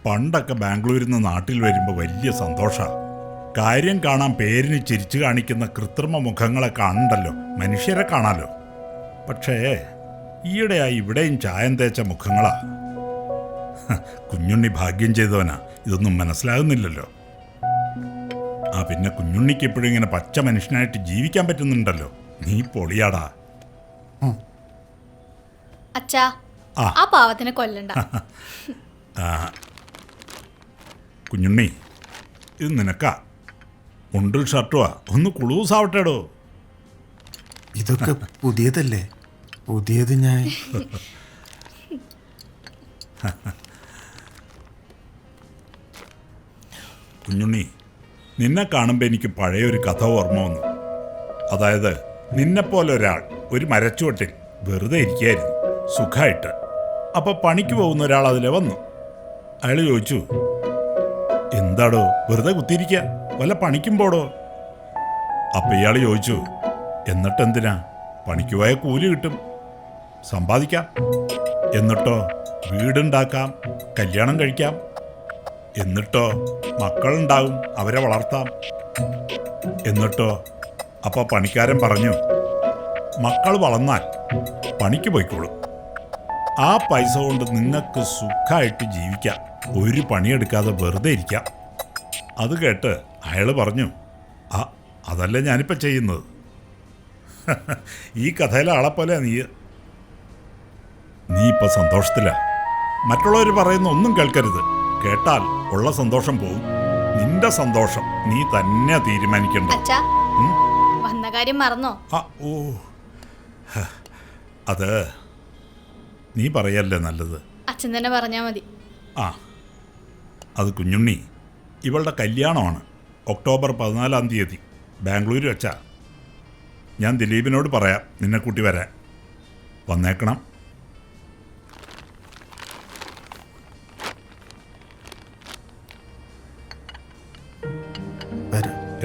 പണ്ടൊക്കെ ബാംഗ്ലൂരിൽ നിന്ന് നാട്ടിൽ വരുമ്പോൾ വലിയ സന്തോഷമാണ്. കാര്യം കാണാൻ പേരിന് ചിരിച്ചു കാണിക്കുന്ന കൃത്രിമ മുഖങ്ങളെ കാണണ്ടല്ലോ, മനുഷ്യരെ കാണാലോ. പക്ഷേ ഈയിടെയായി ഇവിടെയും ചായം തേച്ച മുഖങ്ങളാ. കുഞ്ഞുണ്ണി ഭാഗ്യം ചെയ്തവനാ, ഇതൊന്നും മനസ്സിലാകുന്നില്ലല്ലോ. ആ പിന്നെ കുഞ്ഞുണ്ണിക്ക് എപ്പോഴും ഇങ്ങനെ പച്ച മനുഷ്യനായിട്ട് ജീവിക്കാൻ പറ്റുന്നുണ്ടല്ലോ. നീ പൊളിയാടാ. അച്ഛാ, ആ പാവത്തിനെ കൊല്ലണ്ട. കുഞ്ഞുണ്ണി, ഇത് നിനക്കാ. മുണ്ടും ഷർട്ടുവാ, ഒന്ന് കുളൂസാവട്ടേടോ. ഇതൊക്കെ പുതിയതല്ലേ? പുതിയത് ഞാൻ കുഞ്ഞുണ്ണി, നിന്നെ കാണുമ്പോൾ എനിക്ക് പഴയൊരു കഥ ഓർമ്മ വന്നു. അതായത് നിന്നെപ്പോലെ ഒരാൾ ഒരു മരച്ചുവട്ടിൽ വെറുതെ ഇരിക്കുകയായിരുന്നു സുഖമായിട്ട്. അപ്പോൾ പണിക്ക് പോകുന്ന ഒരാൾ അതിലെ വന്നു. അയാൾ ചോദിച്ചു, എന്താടോ വെറുതെ കുത്തിയിരിക്കുക, വല്ല പണിക്കും പോടോ. അപ്പം ഇയാൾ ചോദിച്ചു, എന്നിട്ടെന്തിനാ, പണിക്ക് പോയ കൂലി കിട്ടും, സമ്പാദിക്കാം, എന്നിട്ടോ വീടുണ്ടാക്കാം, കല്യാണം കഴിക്കാം, എന്നിട്ടോ മക്കളുണ്ടാവും, അവരെ വളർത്താം, എന്നിട്ടോ. അപ്പോൾ പണിക്കാരൻ പറഞ്ഞു, മക്കൾ വളർന്നാൽ പണിക്ക് പോയിക്കോളും, ആ പൈസ കൊണ്ട് നിങ്ങൾക്ക് സുഖമായിട്ട് ജീവിക്കാം, ഒരു പണിയെടുക്കാതെ വെറുതെ ഇരിക്കാം. അത് കേട്ട് അയാൾ പറഞ്ഞു, അതല്ലേ ഞാനിപ്പോൾ ചെയ്യുന്നത്. ഈ കഥയിലെ ആളെപ്പോലെ നീ ഇപ്പോൾ സന്തോഷത്തിലാണ്. മറ്റുള്ളവർ പറയുന്ന ഒന്നും കേൾക്കരുത്, കേട്ടാൽ ഉള്ള സന്തോഷം പോകും. നിന്റെ സന്തോഷം നീ തന്നെ തീരുമാനിക്കണ്ട. വന്ന കാര്യം മറന്നോ? ഓ, അത് നീ പറയല്ലേ നല്ലത്. അച്ഛൻ തന്നെ പറഞ്ഞാൽ മതി. അത് കുഞ്ഞുണ്ണി, ഇവളുടെ കല്യാണമാണ് ഒക്ടോബർ 14 ബാംഗ്ലൂർ വെച്ചാ. ഞാൻ ദിലീപിനോട് പറയാം നിന്നെ കൂട്ടി വരാൻ. വന്നേക്കണം.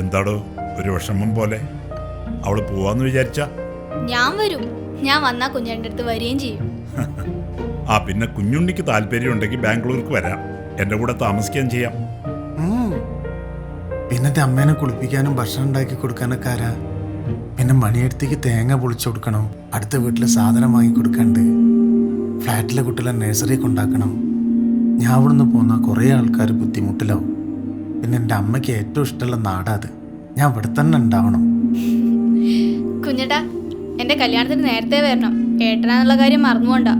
എന്താടോ ഒരു വിഷമം പോലെ? അവള് പോവാന്ന് വിചാരിച്ച? ഞാൻ വരും. ഞാൻ വന്നാ കുഞ്ഞേൻ്റെ അടുത്ത് വരികയും ചെയ്യും. പിന്നെ കുഞ്ഞുണ്ണിക്ക് താല്പര്യം ഉണ്ടെങ്കിൽ ബാംഗ്ലൂർക്ക് വരാം, എൻ്റെ കൂടെ താമസിക്കുകയും ചെയ്യാം. പിന്നെ അമ്മേനെ കുളിപ്പിക്കാനും ഭക്ഷണം ഉണ്ടാക്കി കൊടുക്കാനൊക്കെ ആരാ? പിന്നെ മണിയടുത്തേക്ക് തേങ്ങ പൊളിച്ചു കൊടുക്കണം, അടുത്ത വീട്ടിൽ സാധനം വാങ്ങിക്കൊടുക്കണ്ട്, ഫ്ലാറ്റിലെ കുട്ടികളെ നഴ്സറി കൊണ്ടാക്കണം. ഞാൻ അവിടുന്ന് പോന്നാൽ കുറേ ആൾക്കാർ ബുദ്ധിമുട്ടിലാവും. പിന്നെ എൻ്റെ അമ്മയ്ക്ക് ഏറ്റവും ഇഷ്ടമുള്ള നാടാത്. ഞാൻ ഇവിടെ തന്നെ ഉണ്ടാവണം. കുഞ്ഞേട്ടാ, എൻ്റെ കല്യാണത്തിന് നേരത്തെ വരണം. ഏട്ടനാന്നുള്ള കാര്യം മറന്നുകൊണ്ടാ.